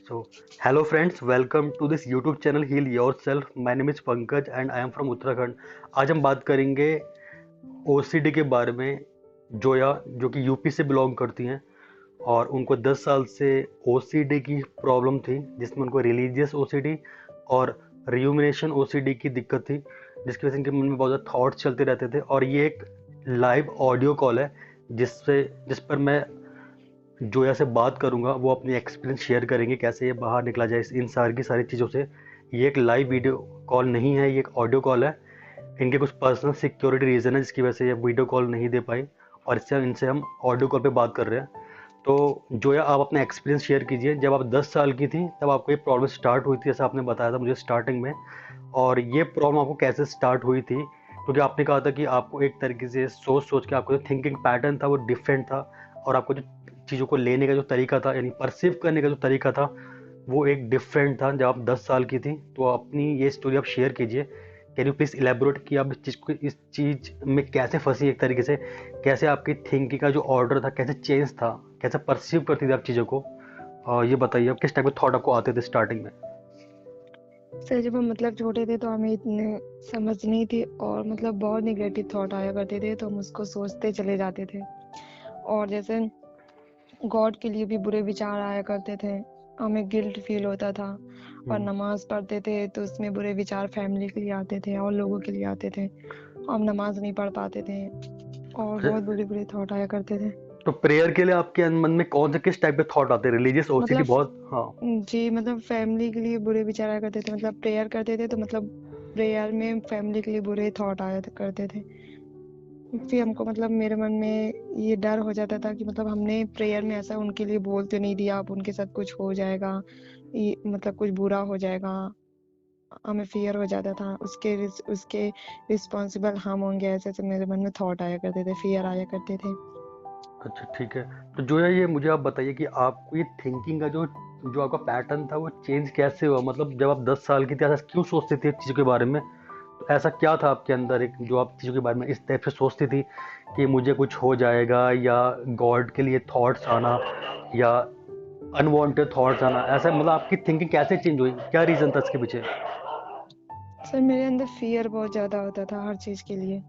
So, hello friends, welcome to this YouTube channel Heal Yourself. My name is Pankaj and I am from Uttarakhand. आज हम बात करेंगे OCD के बारे में। जोया जो कि यूपी से बिलोंग करती हैं और उनको 10 साल से OCD की प्रॉब्लम थी, जिसमें उनको रिलीजियस OCD और रियूमिनेशन OCD की दिक्कत थी, जिसकी वजह से इनके मन में बहुत ज़्यादा थॉट्स चलते रहते थे। और ये एक लाइव ऑडियो कॉल है जिस पर मैं जोया से बात करूंगा। वो अपनी एक्सपीरियंस शेयर करेंगे कैसे ये बाहर निकला जाए इन सारी चीज़ों से। ये एक लाइव वीडियो कॉल नहीं है, ये एक ऑडियो कॉल है। इनके कुछ पर्सनल सिक्योरिटी रीज़न है जिसकी वजह से ये वीडियो कॉल नहीं दे पाई और इससे इनसे हम ऑडियो कॉल पे बात कर रहे हैं। तो जोया, आप अपना एक्सपीरियंस शेयर कीजिए। जब आप 10 साल की थी तब आपको ये प्रॉब्लम स्टार्ट हुई थी, जैसा आपने बताया था मुझे स्टार्टिंग में। और ये प्रॉब्लम आपको कैसे स्टार्ट हुई थी? क्योंकि आपने कहा था कि आपको एक तरीके से सोच सोच के आपको जो थिंकिंग पैटर्न था वो डिफरेंट था, और आपको जो चीज़ों को लेने का जो तरीका था, यानी परसीव करने का जो तरीका था, वो एक डिफरेंट था जब आप 10 साल की थी। तो अपनी ये स्टोरी आप शेयर कीजिए। कैन यू प्लीज़ इलेबोरेट कि आप इस चीज़ में कैसे फंसी, एक तरीके से कैसे आपकी थिंकिंग का जो ऑर्डर था कैसे चेंज था, कैसे परसीव करती थी आप चीज़ों को। और ये बताइए आप किस टाइप के थॉट आपको आते थे स्टार्टिंग में। सर जब हम छोटे थे तो हमें इतने समझ नहीं थी और बहुत नेगेटिव थॉट आया करते थे तो हम उसको सोचते चले जाते थे। और जैसे गॉड के लिए भी बुरे विचार आया करते थे, हमें गिल्ट फील होता था। और नमाज पढ़ते थे तो उसमें बुरे विचार फैमिली के लिए आते थे और लोगों के लिए आते थे। हम नमाज नहीं पढ़ पाते थे और बहुत बुरे बुरे थॉट आया करते थे। तो प्रेयर के लिए आपके मन में कौन से किस टाइप के थॉट आते हैं? रिलीजियस ओसीडी मतलब बहुत, हाँ। जी, फैमिली के लिए बुरे विचार आया करते थे। प्रेयर करते थे तो प्रेयर में फैमिली के लिए बुरे थॉट आया करते थे। फिर हमको मेरे मन में ये डर हो जाता था कि हमने प्रेयर में ऐसा उनके लिए बोल तो नहीं दिया, अब उनके साथ कुछ हो जाएगा, ये कुछ बुरा हो जाएगा। हमें फियर हो जाता था, उसके रिस्पॉन्सिबल हम होंगे, ऐसे मेरे मन में थॉट आया करते थे, फियर आया करते थे। अच्छा, ठीक है। तो जो है, ये मुझे आप बताइए कि आपको ये थिंकिंग का जो जो आपका पैटर्न था वो चेंज कैसे हुआ? मतलब जब आप 10 साल की थी ऐसा क्यों सोचती थी चीज़ों के बारे में? तो ऐसा क्या था आपके अंदर एक जो आप चीज़ों के बारे में इस टाइप से सोचती थी कि मुझे कुछ हो जाएगा, या गॉड के लिए थॉट्स आना, या अनवांटेड थॉट्स आना, ऐसा मतलब आपकी थिंकिंग कैसे चेंज हुई? क्या रीज़न था इसके पीछे? सर मेरे अंदर फियर बहुत ज्यादा होता था हर चीज के लिए,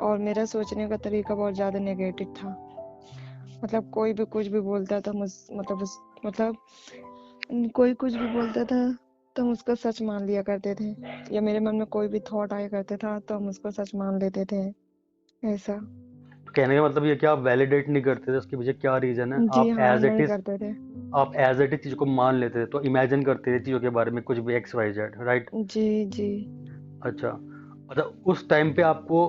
और मेरा सोचने का तरीका बहुत ज्यादा नेगेटिव था। कोई भी कुछ भी बोलता था, मुझ मतलब उस मतलब कोई कुछ भी बोलता था तो हम उसको सच मान लिया करते थे, या मेरे मन में कोई भी थॉट आया करता था तो हम उसको सच मान लेते थे, ऐसा। तो कहने का मतलब ये कि आप वैलिडेट नहीं करते थे, उसके पीछे क्या रीज़न है? जी आप हाँ, एज इट नहीं इज़, करते थे। आप एज इट इज चीज़ को मान लेते थे, तो इमेजिन करते थे चीज़ों के बारे में कुछ भी एक्स वाई जेड, राइट? जी जी। अच्छा। अच्छा, उस टाइम पे आपको,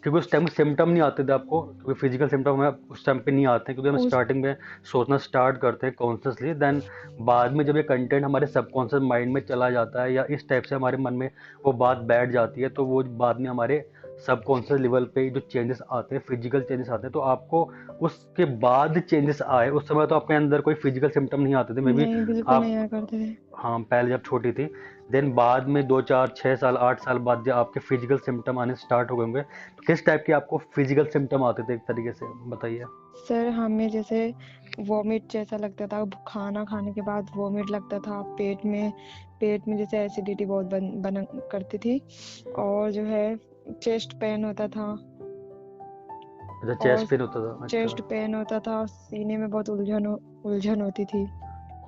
क्योंकि उस टाइम सिम्टम नहीं आते थे आपको, क्योंकि फिजिकल सिम्टम हमें उस टाइम पे नहीं आते हैं, क्योंकि हम उस स्टार्टिंग में सोचना स्टार्ट करते हैं कॉन्शियसली, देन बाद में जब ये कंटेंट हमारे सबकॉन्शियस माइंड में चला जाता है या इस टाइप से हमारे मन में वो बात बैठ जाती है, तो वो बाद में हमारे सबकॉन्शियस लेवल पे जो चेंजेस आते हैं, फिजिकल चेंजेस आते हैं, तो आपको उसके बाद चेंजेस आए। उस समय तो आपके अंदर कोई फिजिकल सिम्टम नहीं आते थे मे बी। नहीं, बिल्कुल आप, नहीं आया करते थे। हाँ, पहले जब छोटी थी, देन बाद में 2 4 6 साल 8 साल बाद जब आपके फिजिकल सिम्टम आने स्टार्ट हो गए होंगे, तो किस टाइप के आपको फिजिकल सिम्टम आते थे, एक तरीके से बताइए। सर हमें जैसे वॉमिट जैसा लगता था, खाना खाने के बाद वॉमिट लगता था पेट में जैसे एसिडिटी बहुत बन करती थी, और जो है चेस्ट पेन होता था। अच्छा, और चेस्ट पेन होता था, अच्छा। चेस्ट पेन होता था, सीने में बहुत उलझन होती थी।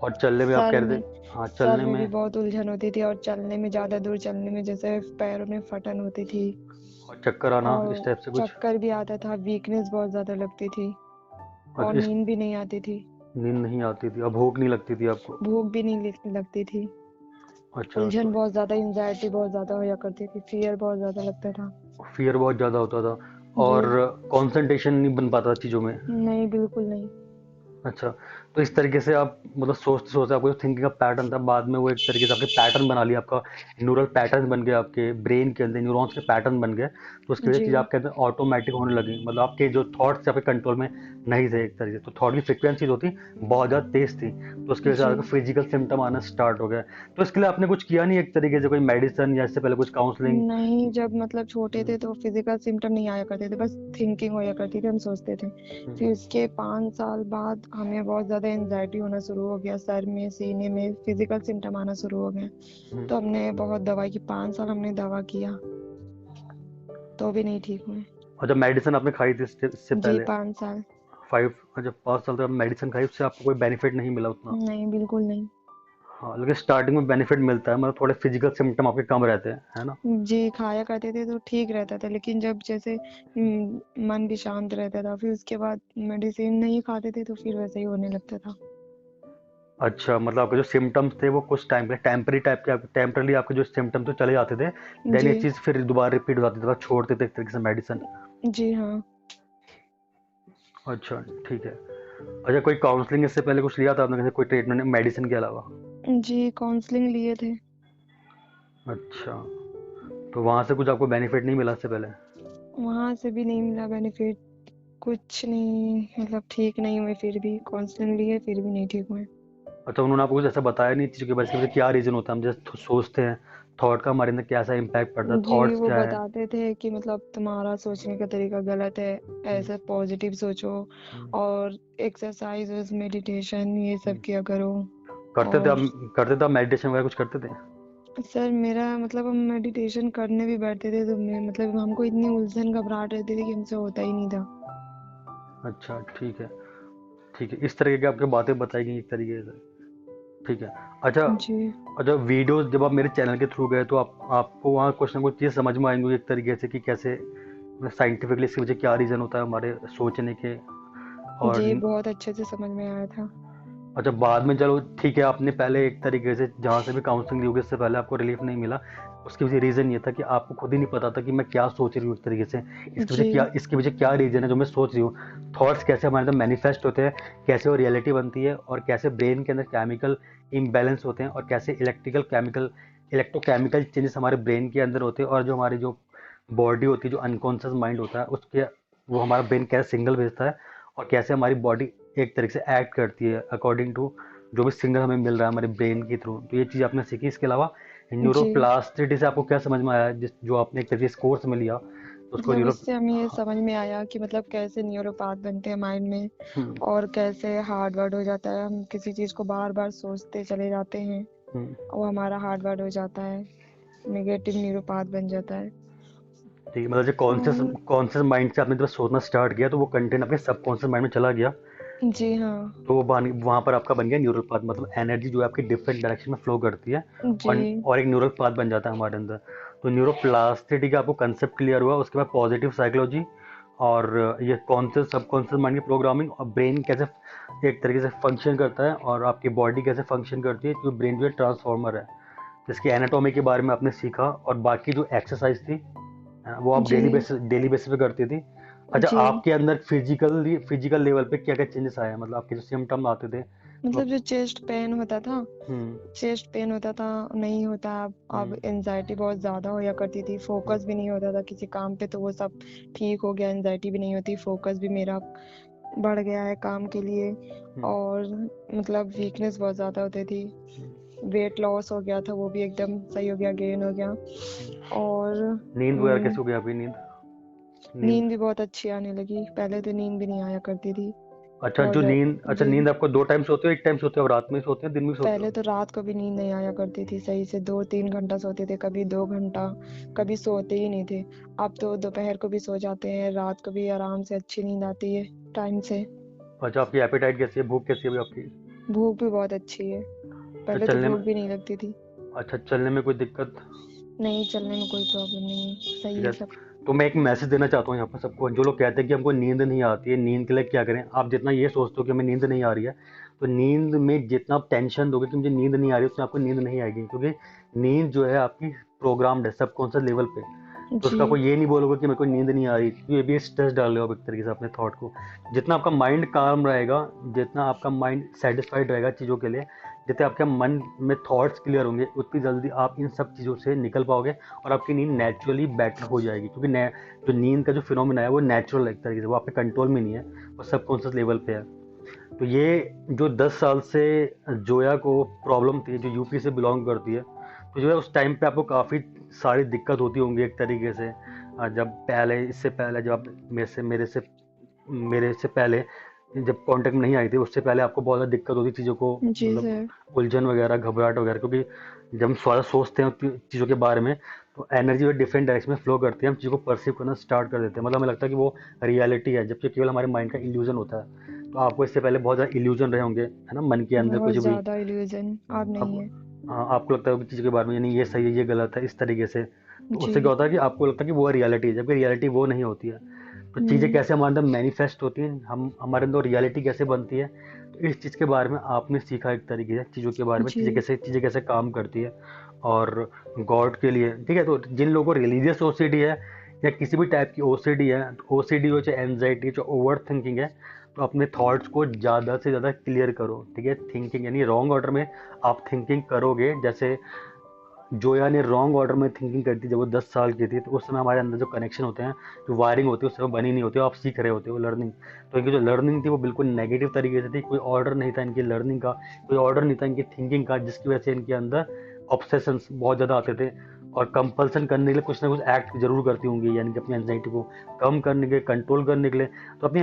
और चलने में आप सर कह रहे में थे, हाँ, सर चलने में भी में। बहुत उलझन होती थी, और चलने में ज्यादा दूर चलने में जैसे पैरों में फटन होती थी, और चक्कर आना इस और टाइप से कुछ? चक्कर भी आता था, वीकनेस बहुत ज्यादा लगती थी, और और इस, नींद भी नहीं आती थी। नींद नहीं आती थी और भूख नहीं लगती थी आपको? भूख भी नहीं लगती थी। अच्छा। उलझन तो बहुत ज्यादा, एंजाइटी बहुत ज्यादा होया करती थी, फियर बहुत ज्यादा लगता था। फियर बहुत ज़्यादा होता था जी। और कंसंट्रेशन नहीं बन पाता चीज़ों में? नहीं, बिल्कुल नहीं। अच्छा। तो इस तरीके से आप मतलब सोचते सोचते आपको जो थिंकिंग का पैटर्न था, बाद में वो एक तरीके से आपके पैटर्न बना लिया, आपका न्यूरल पैटर्न बन गए, आपके ब्रेन के अंदर न्यूरॉन्स के पैटर्न बन गए। तो उसकी वजह से जी। चीज़ आपके अंदर ऑटोमेटिक होने लगी, मतलब आपके जो थॉट्स आपके कंट्रोल में नहीं थे, एक तरीके से तो थॉट की फ्रिक्वेंसी जो थी बहुत ज़्यादा तेज थी, तो उसकी वजह से जी। आपको फिजिकल सिम्टम आना स्टार्ट हो गया। तो इसके लिए आपने कुछ किया नहीं, एक तरीके से कोई मेडिसिन या इससे पहले कुछ काउंसलिंग? नहीं, जब छोटे थे तो फिजिकल सिम्टम नहीं आया करते थे, बस थिंकिंग होया करती थी, हम सोचते थे। फिर उसके 5 साल बाद हमें बहुत ज्यादा ज्यादा एंजाइटी होना शुरू हो गया, सर में सीने में फिजिकल सिम्टम आना शुरू हो गए। तो हमने बहुत दवाई की, 5 साल हमने दवा किया तो भी नहीं ठीक हुए। और जब मेडिसिन आपने खाई थी इससे जी पहले 5 साल। 5, जब 5 साल तक मेडिसिन खाई उससे आपको कोई बेनिफिट नहीं मिला उतना? नहीं, बिल्कुल नहीं। हाँ, लेकिन स्टार्टिंग में बेनिफिट मिलता है, मतलब थोड़े फिजिकल सिम्टम आपके कम रहते हैं, है ना? जी खाया करते थे तो ठीक रहता था, लेकिन जब जैसे मन भी शांत रहता था, फिर उसके बाद मेडिसिन नहीं खाते थे तो फिर वैसे ही होने लगता था। अच्छा, मतलब आपके जो सिम्टम्स थे वो कुछ टाइम के टेम्पररी टाइप के, टेम्पररी आपके जो सिम्टम्स तो चले जाते थे, देन जी। ये चीज़ फिर दोबारा रिपीट हो जाती थी, आप छोड़ते थे एक तरीके से मेडिसिन। जी हाँ। अच्छा, ठीक है। अच्छा, कोई काउंसलिंग इससे पहले कुछ लिया था आपने, जैसे कोई ट्रीटमेंट मेडिसिन के अलावा? जी काउंसलिंग लिए थे। अच्छा, तो वहाँ से कुछ आपको बेनिफिट नहीं मिला इससे पहले? वहां से भी नहीं मिला बेनिफिट, कुछ नहीं, मतलब ठीक नहीं हुए, फिर भी काउंसलिंग लिए फिर भी नहीं ठीक हुए। अच्छा, उन्होंने आपको कुछ ऐसा बताया नहीं चीज़ों के बारे में, इसके पीछे क्या रीज़न होता है? हम जैसे सोचते हैं, थॉट का हमारे अंदर कैसा इम्पैक्ट पड़ता है, जी थॉट्स वो क्या है? बताते थे कि मतलब तुम्हारा सोचने का तरीका गलत है, हम्म, ऐसा पॉजिटिव सोचो हम्म, और एक्सरसाइज मेडिटेशन ये सब हम्म। किया करो। करते थे और आप, करते थे आप मेडिटेशन वगैरह कुछ करते थे? सर मेरा मतलब हम मेडिटेशन करने भी बैठते थे तो मैं मतलब हमको इतनी उलझन घबराहट रहती थी कि हमसे होता ही नहीं था। अच्छा, ठीक है, ठीक है, इस तरीके की आपकी बातें बताई गई एक तरीके से, ठीक है। अच्छा, जी। अच्छा, वीडियोस जब आप मेरे चैनल के थ्रू गए तो आपको वहाँ कुछ ना कुछ चीज़ समझ में आएंगी एक तरीके से कि कैसे साइंटिफिकली इसके पीछे क्या रीज़न होता है हमारे सोचने के। और जी बहुत अच्छे से समझ में आया था। अच्छा, बाद में चलो ठीक है, आपने पहले एक तरीके से जहाँ से भी काउंसलिंग ली होगी इससे पहले आपको रिलीफ नहीं मिला, उसके पीछे रीज़न ये था कि आपको खुद ही नहीं पता था कि मैं क्या सोच रही हूँ एक तरीके से, जी। इसके पीछे क्या रीज़न है जो मैं सोच रही हूँ। थॉट्स कैसे हमारे अंदर मैनिफेस्ट होते हैं, कैसे वो रियलिटी बनती है, और कैसे ब्रेन के अंदर केमिकल इम्बैलेंस होते हैं, और कैसे इलेक्ट्रोकेमिकल चेंजेस हमारे ब्रेन के अंदर होते हैं, और जो हमारी जो बॉडी होती है, जो अनकॉन्शियस माइंड होता है उसके, वो हमारा ब्रेन कैसे सिग्नल भेजता है, और कैसे हमारी बॉडी एक तरीके से एक्ट करती है अकॉर्डिंग टू जो भी सिग्नल हमें मिल रहा है हमारे ब्रेन के थ्रू। तो ये चीज़ आपने सीखी। इसके अलावा जी न्यूरोप्लास्टिसिटी से आपको क्या समझ में आया, जिस जो आपने एक तरीके से कोर्स में लिया, तो उसको मतलब न्यूरो। उससे हमें ये समझ में आया कि मतलब कैसे न्यूरोपाथ बनते हैं माइंड में, हम्म, और कैसे हार्ड वर्ड हो जाता है, हम किसी चीज को बार बार सोचते चले जाते हैं हम्म, और वो हमारा हार्ड वर्ड हो जाता है, नेगेटिव न्यूरोपाथ बन जाता है। ठीक है, मतलब जो कॉन्शियस और कॉन्शियस माइंड से आपने जब सोचना स्टार्ट किया तो वो कंटेंट अपने सबकॉन्शियस माइंड में चला गया, जी हाँ। तो वो वहाँ पर आपका बन गया न्यूरल पाथ, मतलब एनर्जी जो है आपकी डिफरेंट डायरेक्शन में फ्लो करती है, जी। और एक न्यूरल पाथ बन जाता है हमारे अंदर। तो न्यूरोप्लास्टिसिटी का आपको कंसेप्ट क्लियर हुआ, उसके बाद पॉजिटिव साइकोलॉजी, और ये कॉन्शियस सबकॉन्शियस माइंड की प्रोग्रामिंग, और ब्रेन कैसे एक तरीके से फंक्शन करता है, और आपकी बॉडी कैसे फंक्शन करती है, क्योंकि ब्रेन जो है ट्रांसफॉर्मर है। जिसकी एनाटॉमी के बारे में आपने सीखा, और बाकी जो एक्सरसाइज थी वो आप जी। डेली बेसिस पे करती थी। अच्छा, जी आपके अंदर फिजिकल लेवल पे क्या क्या चेंजेस आए हैं, मतलब आपके जो सिम्टम आते थे वो? मतलब जो चेस्ट पेन होता था, हम्म, चेस्ट पेन होता था, नहीं होता अब हम्म, एनजाइटी बहुत ज्यादा होया करती थी, हम्म, फोकस भी नहीं होता था किसी काम पे, तो वो सब ठीक हो गया, एनजाइटी भी नहीं होती, फोकस भी मेरा बढ़ गया है काम के लिए। हम्म, और मतलब वीकनेस बहुत ज्यादा होती थी, वेट लॉस हो गया था, वो भी एकदम सही हो गया, गेन हो गया। और नींद वगैरह कैसी हो गई आपकी? नींद नींद नींद भी बहुत अच्छी आने लगी, पहले तो नींद भी नहीं आया करती थी। अच्छा, बहुत अच्छा, जी। नींद आपको 2 टाइम सोते हो, एक टाइम सोते हो, आप रात में सोते हो, दिन में सोते पहले हो? तो रात को भी नींद नहीं आया करती थी सही से, 2-3 घंटा सोते थे, कभी 2 घंटा, कभी सोते ही नहीं थे। अब तो दोपहर को भी सो जाते हैं, रात को भी आराम से अच्छी नींद आती है टाइम से। अच्छा, आपकी एपेटाइट कैसी है, भूख कैसी है अभी आपकी? भूख भी बहुत अच्छी है, अच्छा, पहले तो चलने में भूख भी नहीं लगती थी। अच्छा, चलने में कोई दिक्कत? नहीं, चलने में कोई प्रॉब्लम नहीं है, सही ठीक है है, सब। तो मैं एक मैसेज देना चाहता हूँ यहाँ पर सबको, जो लोग कहते हैं कि हमको नींद नहीं आती है, नींद के लिए क्या करें। आप जितना ये सोचते हो कि हमें नींद नहीं आ रही है, तो नींद में जितना आप टेंशन दोगे कि मुझे नींद नहीं आ रही है, उतना आपको नींद नहीं आएगी, क्योंकि नींद जो है आपकी प्रोग्राम्ड है सबकॉन्शियस लेवल पे। तो जी। उसका कोई ये नहीं बोलोगे कि मेरे को नींद नहीं आ रही, क्योंकि ये भी स्ट्रेस डाल रहे हो आप एक तरीके से अपने थॉट को। जितना आपका माइंड काम रहेगा, जितना आपका माइंड सेटिस्फाइड रहेगा चीज़ों के लिए, जितने आपके मन में थॉट्स क्लियर होंगे, उतनी जल्दी आप इन सब चीज़ों से निकल पाओगे, और आपकी नींद नेचुरली बेटर हो जाएगी, क्योंकि जो नींद का जो फिनोमिना है वो नेचुरल है एक तरीके से, वो आपके कंट्रोल में नहीं है, वो सबकॉन्शियस लेवल पे है। तो ये जो 10 साल से जोया को प्रॉब्लम थी, जो यूपी से बिलोंग करती है, तो जो है उस टाइम पे आपको काफ़ी सारी दिक्कत होती होंगी एक तरीके से। जब पहले, इससे पहले जब आप मेरे से पहले जब कांटेक्ट में नहीं आई थी उससे पहले आपको बहुत ज़्यादा दिक्कत होती चीज़ों को, जी मतलब सर। उलझन वगैरह, घबराहट वगैरह, क्योंकि जब हम ज़्यादा सोचते हैं चीज़ों के बारे में तो एनर्जी वो डिफरेंट डायरेक्शन में फ्लो करती है, हम चीज़ों को परसीव करना स्टार्ट कर देते हैं, मतलब हमें लगता है कि वो रियलिटी है, जबकि केवल हमारे माइंड का इल्यूजन होता है। तो आपको इससे पहले बहुत ज़्यादा इल्यूजन रहे होंगे, है ना, मन के अंदर बहुत कुछ भी। ज्यादा इल्यूजन अब अब नहीं है। आपको लगता है कि चीज़ों के बारे में, यानी ये सही है ये गलत है, इस तरीके से। तो जी। उससे क्या होता है कि आपको लगता है कि वो रियलिटी है, जबकि रियलिटी वो नहीं होती है। तो चीज़ें हम्म। कैसे हमारे अंदर मैनिफेस्ट होती हैं, हम हमारे अंदर रियलिटी कैसे बनती है, तो इस चीज़ के बारे में आपने सीखा एक तरीके से, चीज़ों के बारे में, जी। चीज़ें कैसे काम करती है। और गॉड के लिए ठीक है, तो जिन लोगों को रिलीजियस ओसीडी है या किसी भी टाइप की ओसीडी है, ओसीडी हो चाहे एनजाइटी चाहे ओवर थिंकिंग है, तो अपने थॉट्स को ज़्यादा से ज़्यादा क्लियर करो, ठीक है। थिंकिंग यानी रॉन्ग ऑर्डर में आप थिंकिंग करोगे, जैसे जोया ने रॉन्ग ऑर्डर में थिंकिंग करी थी जब वो 10 साल की थी, तो उस समय हमारे अंदर जो कनेक्शन होते हैं, जो वायरिंग होती है, उस समय बनी नहीं होती, आप सीख रहे होते हो लर्निंग। तो इनकी जो लर्निंग थी वो बिल्कुल नेगेटिव तरीके से थी, कोई ऑर्डर नहीं था इनकी लर्निंग का, कोई ऑर्डर नहीं था इनकी थिंकिंग का, जिसकी वजह से इनके अंदर ऑब्सेशंस बहुत ज़्यादा आते थे। और कंपल्सन करने के लिए कुछ ना कुछ एक्ट जरूर करती होंगी, यानी कि अपनी एंजाइटी को कम करने के, कंट्रोल करने के लिए। तो अपनी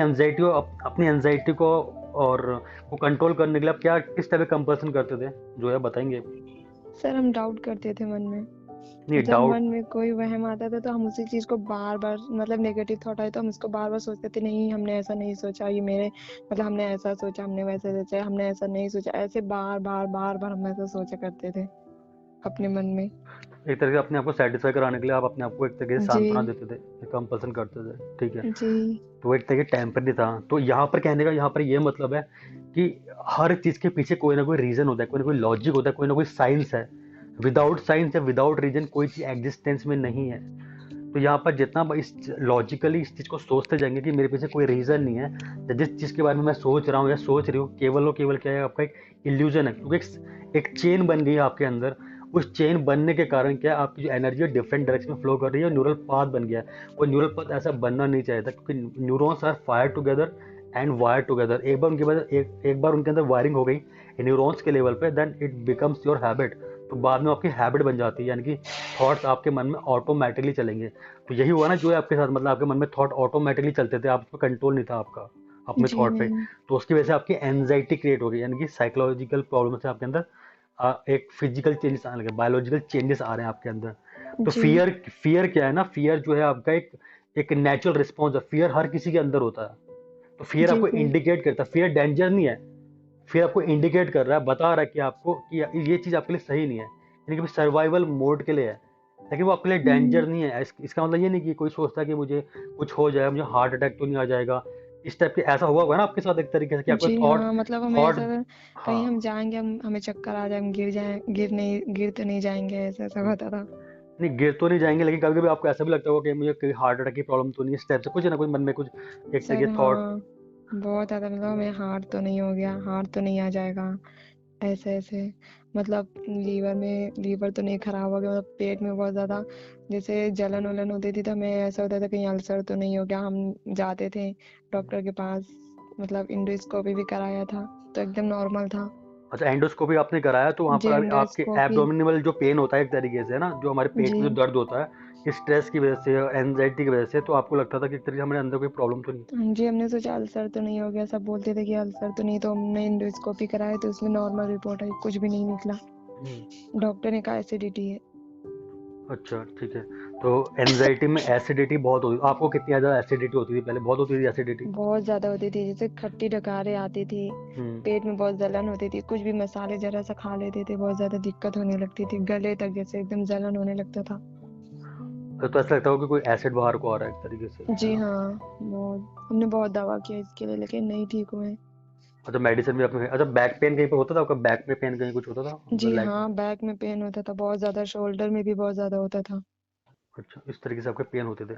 एंजाइटी को और को कंट्रोल करने के लिए आप क्या किस तरह कंपल्सन करते थे, जो है बताएंगे। सर हम डाउट करते थे मन में। नहीं, जब मन डाउट। में कोई वहम आता था तो हम उसी चीज को बार बार, मतलब नेगेटिव थॉट आए तो हम उसको बार बार सोचते थे, नहीं हमने ऐसा नहीं सोचा, ये मेरे मतलब हमने ऐसा सोचा, हमने वैसे सोचा, हमने ऐसा नहीं सोचा, ऐसे बार बार बार बार हम ऐसा सोचा करते थे अपने मन में। एक तरह से अपने आप को सेटिस्फाई कराने के लिए आप अपने आप को एक तरीके से जी। सांत्वना देते थे, कंपल्सन करते थे, ठीक है। जी। तो वो एक तरह के टेम्परेरी था। तो यहाँ पर कहने का यहाँ पर ये मतलब है कि हर चीज़ के पीछे कोई ना कोई रीज़न होता है, कोई ना कोई लॉजिक होता है, कोई ना कोई साइंस है। विदाउट साइंस या विदाउट रीजन कोई चीज़ एग्जिस्टेंस में नहीं है। तो यहाँ पर जितना आप इस लॉजिकली इस चीज़ को सोचते जाएंगे कि मेरे पीछे कोई रीज़न नहीं है, या जिस चीज़ के बारे में मैं सोच रहा हूँ या सोच रही हूँ, केवल और केवल क्या है, आपका एक इल्यूजन है, क्योंकि एक चेन बन गई है आपके अंदर। उस चेन बनने के कारण क्या है, आपकी जो एनर्जी है डिफरेंट डायरेक्शन में फ्लो कर रही है, न्यूरल पाथ बन गया है। वो न्यूरल पाथ ऐसा बनना नहीं चाहिए था, क्योंकि neurons are fire together and wire together. एक बार उनके अंदर वायरिंग हो गई न्यूरॉन्स के लेवल पे, then it becomes your habit. तो बाद में आपकी हैबिट बन जाती है, यानी कि थॉट्स आपके मन में ऑटोमेटिकली चलेंगे। तो यही हुआ ना जो है आपके साथ, मतलब आपके मन में थॉट ऑटोमेटिकली चलते थे, आप उस पर कंट्रोल नहीं था आपका अपने जी थॉट पे। नहीं। तो उसकी वजह से आपकी एनजाइटी क्रिएट हो गई, यानी कि साइकोलॉजिकल प्रॉब्लम से आपके अंदर एक फिजिकल चेंजेस आने लगे, बायोलॉजिकल चेंजेस आ रहे हैं आपके अंदर। तो जी। फियर फियर क्या है ना, फियर जो है आपका एक एक नेचुरल रिस्पॉन्स है। फियर हर किसी के अंदर होता है। तो फियर जी आपको सर। इंडिकेट करता है, फियर डेंजर नहीं है। फिर आपको इंडिकेट कर रहा है, बता रहा है कि आपको कि ये चीज़ आपके लिए सही नहीं है, यानी कि सर्वाइवल मोड के लिए है, लेकिन वो आपके लिए हम्म। डेंजर नहीं है। इसका मतलब ये नहीं कि कोई सोचता है कि मुझे कुछ हो जाए, मुझे हार्ट अटैक तो नहीं आ जाएगा, इस टाइप के। ऐसा हुआ होगा ना आपके साथ एक तरीके से कि आपको जी थॉट हाँ, मतलब हमें थॉट ऐसा था, हाँ। कहीं हम जाएंगे, हम हमें चक्कर आ जाए, हम गिर जाए, गिर तो नहीं जाएंगे, ऐसा ऐसा होता था। नहीं, गिर तो नहीं जाएंगे, लेकिन कभी कभी आपको ऐसा भी लगता होगा कि मुझे कोई हार्ट अटैक की प्रॉब्लम तो नहीं है, इस टाइप से कुछ ना कुछ मन में कुछ एक सर तरीके थॉट। हाँ, बहुत ज्यादा, मतलब हमें हार्ट तो नहीं हो गया, हार्ट तो नहीं आ जाएगा, ऐसे ऐसे, मतलब लीवर तो नहीं खराब हो गया, मतलब पेट में बहुत ज्यादा जैसे जलन वलन होती थी, तो हमें ऐसा होता था कहीं अल्सर तो नहीं हो गया। हम जाते थे डॉक्टर के पास, मतलब इंडोस्कोपी भी कराया था, तो एकदम नॉर्मल था। अच्छा, एंडोस्कोपी आपने कराया तो वहाँ जी पर आपके एंडोस्कोपी। एब्डोमिनल जो पेन होता है एक तरीके से, है ना, जो हमारे पेट जी। में जो दर्द होता है स्ट्रेस की वजह से, एनजाइटी की वजह से, तो आपको लगता था कि एक तरीके से हमारे अंदर कोई प्रॉब्लम तो नहीं। हाँ जी, हमने सोचा अल्सर तो नहीं हो गया, सब बोलते थे कि अल्सर तो नहीं, तो हमने इंडोस्कोपी कराया तो उसमें नॉर्मल रिपोर्ट आई, कुछ भी नहीं निकला। हम्म। डॉक्टर ने कहा एसिडिटी है। अच्छा, ठीक है। तो एनजाइटी में एसिडिटी बहुत होती, आपको कितनी ज़्यादा एसिडिटी होती थी पहले, बहुत होती थी एसिडिटी। बहुत ज्यादा होती थी, जैसे खट्टी डकारें आती थी, हम्म। पेट में बहुत जलन होती थी, कुछ भी मसाले जरा सा खा लेते थे बहुत ज्यादा दिक्कत होने लगती थी, गले तक जैसे एकदम जलन होने लगता था। तो ऐसा लगता होगा कि कोई एसिड बाहर को आ रहा है एक तरीके से, है जी ना। हाँ, बहुत हमने बहुत दवा किया इसके लिए, लेकिन नहीं ठीक हुए। अच्छा, मेडिसिन भी आपने, अच्छा बैक पेन कहीं पर होता था आपका, बैक में पेन कहीं कुछ होता था, जी मतलब लेग में। हाँ, बैक में पेन होता था बहुत ज्यादा, शोल्डर में भी बहुत ज्यादा होता था। अच्छा, इस तरीके से आपके पेन होते थे,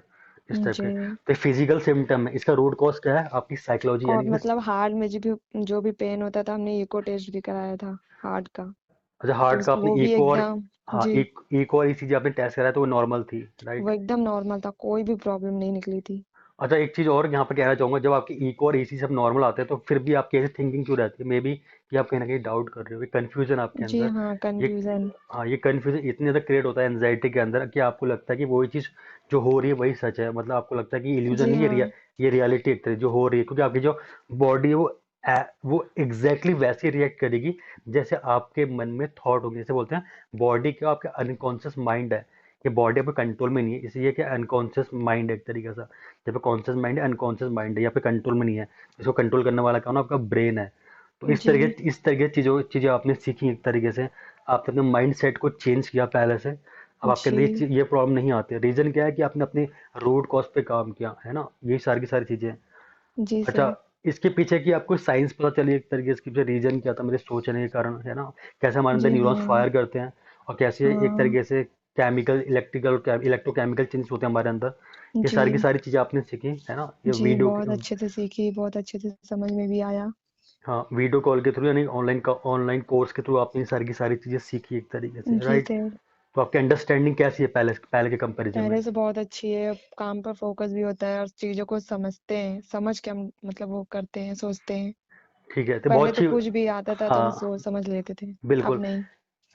इस टाइप जी। के। तो फिजिकल सिम्टम है, इसका रूट कॉज क्या है, आपकी साइकोलॉजी, और यानी कि मतलब हार्ट में जो भी पेन होता था, हमने इको टेस्ट भी कराया था हार्ट का, अच्छा, तो हार्ट का आपने वो भी इको और, एकदम। हाँ, जी। इको और ईसीजी आपने टेस्ट कराया तो वो नॉर्मल थी, वो राइट। एकदम नॉर्मल था, कोई भी प्रॉब्लम नहीं निकली थी। अच्छा, एक चीज और यहाँ पे कहना चाहूंगा, जब आपकी इको और एसी सब नॉर्मल आते हैं तो फिर भी आपकी ऐसी थिंकिंग क्यों रहती है? मे बी कि आप कहीं ना कहीं डाउट कर रहे हो, कंफ्यूजन आपके जी अंदर। हाँ, ये कंफ्यूजन। हाँ, ये कंफ्यूजन इतनी ज्यादा क्रिएट होता है एनजाइटी के अंदर कि आपको लगता है कि वही चीज जो हो रही है वही सच है। मतलब आपको लगता है कि इल्यूजन जी नहीं है, हाँ। ये रियलिटी एक तरह जो हो रही है, क्योंकि आपकी जो बॉडी है वो एग्जैक्टली वैसे रिएक्ट करेगी जैसे आपके मन में थॉट होगी। जैसे बोलते हैं बॉडी का आपका अनकॉन्शियस माइंड है, ये बॉडी आपके कंट्रोल में नहीं है, इसलिए कि अनकॉन्शियस माइंड है एक तरीके से। जब पे कॉन्शियस माइंड है, अनकॉन्शियस माइंड है, यहाँ पे कंट्रोल में नहीं है। इसको कंट्रोल करने वाला कौन है? आपका ब्रेन है। तो जी। इस तरीके की चीजें आपने सीखी एक तरीके से। आपने अपने माइंड सेट को चेंज किया पहले से। अब आपके अंदर जी। ये प्रॉब्लम नहीं आती है। रीजन क्या है कि आपने अपने रूट कॉज पे काम किया है ना, यही सारी की सारी चीजें हैं। जी अच्छा, सर। इसके पीछे की आपको साइंस पता चली एक तरीके से, इसके पीछे रीजन क्या था मेरे सोचने के कारण, है ना? कैसे हमारे अंदर जी न्यूरॉन्स हाँ। फायर करते हैं और कैसे एक हाँ। तरीके से केमिकल, इलेक्ट्रोकेमिकल चेंज होते हैं हमारे अंदर। ये जी। की सारी चीजें आपने सीखी, है ना? ये जी, बहुत वीडियो, अच्छे से सीखी, बहुत अच्छे से समझ में भी आया। हाँ, वीडियो कॉल के थ्रू यानी ऑनलाइन कोर्स के थ्रू आपने ये सारी चीजें सीखी एक तरीके से, जी राइट? सर। तो आपकी अंडरस्टैंडिंग कैसी है पहले पहले के कंपैरिजन में? पहले से बहुत अच्छी है, काम पर फोकस भी होता है और चीजों को समझते हैं, समझ के हम मतलब वो करते हैं, सोचते हैं। ठीक है, तो पहले बहुत तो अच्छी। कुछ भी आता था तो हम हाँ, सोच समझ लेते थे, अब बिल्कुल। नहीं।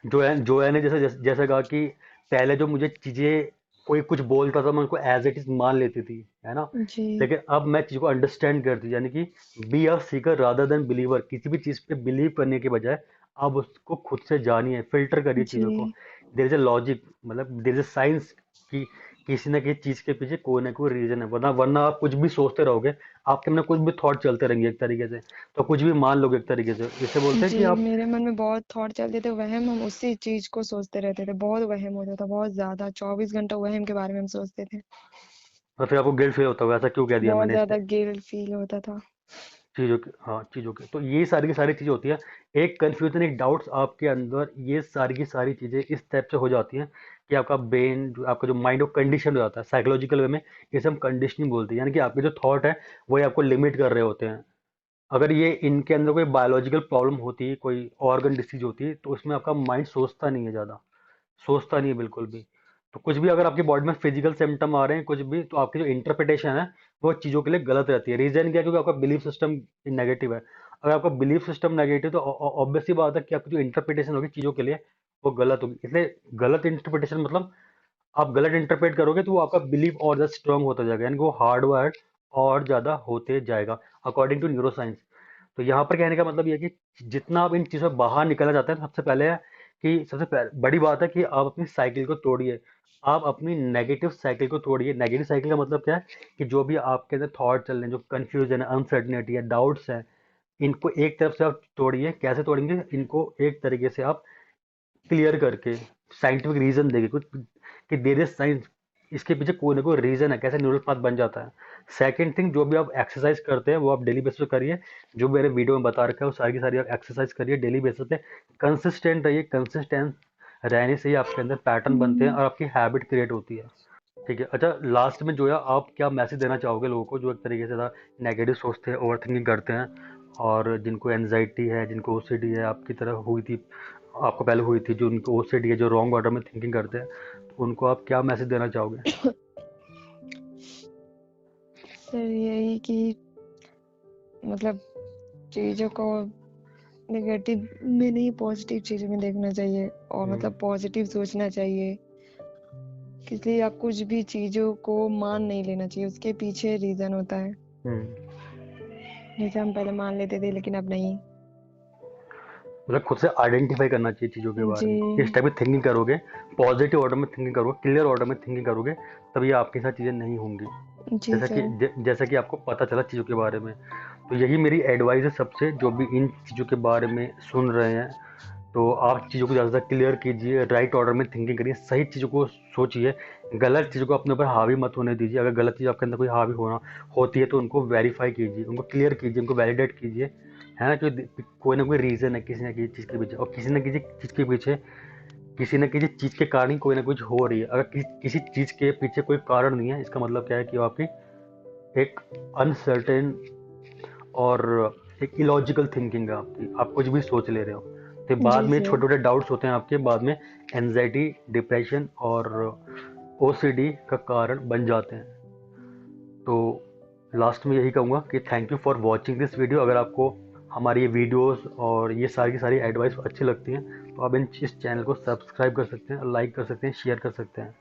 जो है ने जैसे कहा कि पहले जो मुझे चीजें, कोई कुछ बोलता था मैं उनको एज इट इज मान लेती थी, है ना? जी। लेकिन अब मैं चीज को अंडरस्टैंड करती, यानी कि be a Sikar rather than believer. किसी भी चीज पे बिलीव करने के बजाय आप उसको खुद से जानिए, फिल्टर करिए चीजों को। जी। देर इज अ लॉजिक, मतलब देर इज अ साइंस कि किसी न किसी चीज के पीछे कोई ना कोई रीजन है। वरना वरना आप कुछ भी सोचते रहोगे, आपके अंदर कुछ भी थॉट चलते रहेंगे एक तरीके से, तो कुछ भी मान लोगे एक तरीके से। इसे बोलते हैं जी, कि आप, मेरे मन में बहुत थॉट चलते थे, वहम, हम उसी चीज को सोचते रहते थे, बहुत वहम होता था, बहुत ज्यादा, 24 घंटा वहम के बारे में हम सोचते थे। और फिर आपको गिल्ट फील होता होगा ऐसा क्यों कह दिया बहुत मैंने ज्यादा गिल्ट फील होता था। चीज़ों की। हाँ, चीज़ों की तो ये सारी की सारी चीज़ें होती है। एक कन्फ्यूजन, एक डाउट्स आपके अंदर, ये सारी की सारी चीज़ें इस टाइप से हो जाती हैं कि आपका ब्रेन, जो आपका जो माइंड, वो कंडीशन हो जाता है साइकोलॉजिकल वे में। इसे हम कंडीशनिंग बोलते हैं, यानी कि आपके जो थॉट है वही आपको लिमिट कर रहे होते हैं। अगर ये इनके अंदर कोई बायोलॉजिकल प्रॉब्लम होती, कोई ऑर्गन डिसीज होती, तो उसमें आपका माइंड सोचता नहीं है ज़्यादा, सोचता नहीं है बिल्कुल भी। तो कुछ भी अगर आपकी बॉडी में फिजिकल सिम्टम आ रहे हैं कुछ भी, तो आपकी जो इंटरप्रिटेशन है वो चीज़ों के लिए गलत रहती है। रीजन क्या है? क्योंकि आपका बिलीफ सिस्टम नेगेटिव है। अगर आपका बिलीफ सिस्टम नेगेटिव, तो ऑब्वियस सी बात है कि आपकी जो इंटरप्रिटेशन होगी चीज़ों के लिए वो गलत होगी। इसलिए गलत इंटरप्रिटेशन मतलब आप गलत इंटरप्रेट करोगे तो वो आपका बिलीफ और ज़्यादा स्ट्रांग होता जाएगा, यानी कि वो हार्ड वर्ड और ज़्यादा होते जाएगा, अकॉर्डिंग टू न्यूरो साइंस। तो यहाँ पर कहने का मतलब ये है कि जितना आप इन चीज़ों से बाहर निकला जाता है, सबसे पहले है कि सबसे बड़ी बात है कि आप अपनी साइकिल को तोड़िए। आप अपनी नेगेटिव साइकिल को तोड़िए। नेगेटिव साइकिल का मतलब क्या है? कि जो भी आपके अंदर थॉट चल रहे हैं, जो कंफ्यूजन है, अनसर्टनिटी है, डाउट्स है, इनको एक तरफ से आप तोड़िए। कैसे तोड़ेंगे इनको? एक तरीके से आप क्लियर करके, साइंटिफिक रीजन देके कुछ, कि देर इज साइंस, इसके पीछे कोई ना कोई रीजन है, कैसे न्यूरल पाथ बन जाता है। सेकंड थिंग, जो भी आप एक्सरसाइज करते हैं वो आप डेली बेसिस पे करिए। जो मेरे वीडियो में बता रखा है वो सारी की सारी आप एक्सरसाइज करिए डेली बेसिस पे। कंसिस्टेंट रहिए। कंसिस्टेंट रहने से ही आपके अंदर पैटर्न बनते हैं हम्म। और आपकी हैबिट क्रिएट होती है। ठीक है। अच्छा, लास्ट में जो है आप क्या मैसेज देना चाहोगे लोगों को जो एक तरीके से नेगेटिव सोचते हैं, ओवर थिंकिंग करते हैं, और जिनको एनजाइटी है, जिनको ओसीडी है, आपकी तरह हुई थी, आपको पहले हुई थी, जो उनको ओसीडी है, जो रॉन्ग ऑर्डर में थिंकिंग करते हैं, तो उनको आप क्या मैसेज देना चाहोगे? सर यही कि मतलब चीजों को नेगेटिव में नहीं, पॉजिटिव चीजों में देखना चाहिए और हम्म। मतलब पॉजिटिव सोचना चाहिए। इसलिए आप कुछ भी चीजों को मान नहीं लेना चाहिए, उसके पीछे रीजन होता है। हम्म। जैसे हम पहले मान लेते थे लेकिन अब नहीं। मतलब खुद से आइडेंटिफाई करना चाहिए चीज़ों के बारे जी। में। इस टाइप की थिंकिंग करोगे, पॉजिटिव ऑर्डर में थिंकिंग करोगे, क्लियर ऑर्डर में थिंकिंग करोगे, तभी आपके साथ चीज़ें नहीं होंगी। जी सर। जैसा कि आपको पता चला चीज़ों के बारे में। तो यही मेरी एडवाइस है सबसे, जो भी इन चीज़ों के बारे में सुन रहे हैं। तो आप चीज़ों को ज़्यादा से ज़्यादा क्लियर कीजिए, राइट ऑर्डर में थिंकिंग करिए, सही चीज़ों को सोचिए, गलत चीज़ों को अपने ऊपर हावी मत होने दीजिए। अगर गलत चीज़ आपके अंदर कोई हावी होना होती है तो उनको वेरीफाई कीजिए, उनको क्लियर कीजिए, उनको वैलिडेट कीजिए, है ना? कि कोई ना कोई रीज़न है किसी न किसी चीज़ के पीछे, और किसी न किसी चीज़ के पीछे, किसी न किसी चीज़ के कारण ही कोई ना कुछ हो रही है। अगर किसी चीज़ के पीछे कोई कारण नहीं है, इसका मतलब क्या है कि वो आपकी एक अनसर्टेन और एक इलॉजिकल थिंकिंग है आपकी, आप कुछ भी सोच ले रहे हो। तो बाद जी में छोटे सर। छोटे डाउट्स होते हैं आपके, बाद में एनजाइटी, डिप्रेशन और ओसीडी का कारण बन जाते हैं। तो लास्ट में यही कहूँगा कि thank you for watching this video. अगर आपको हमारी ये वीडियोस और ये सारी की सारी एडवाइस अच्छी लगती हैं तो आप इस चैनल को सब्सक्राइब कर सकते हैं, लाइक कर सकते हैं, शेयर कर सकते हैं।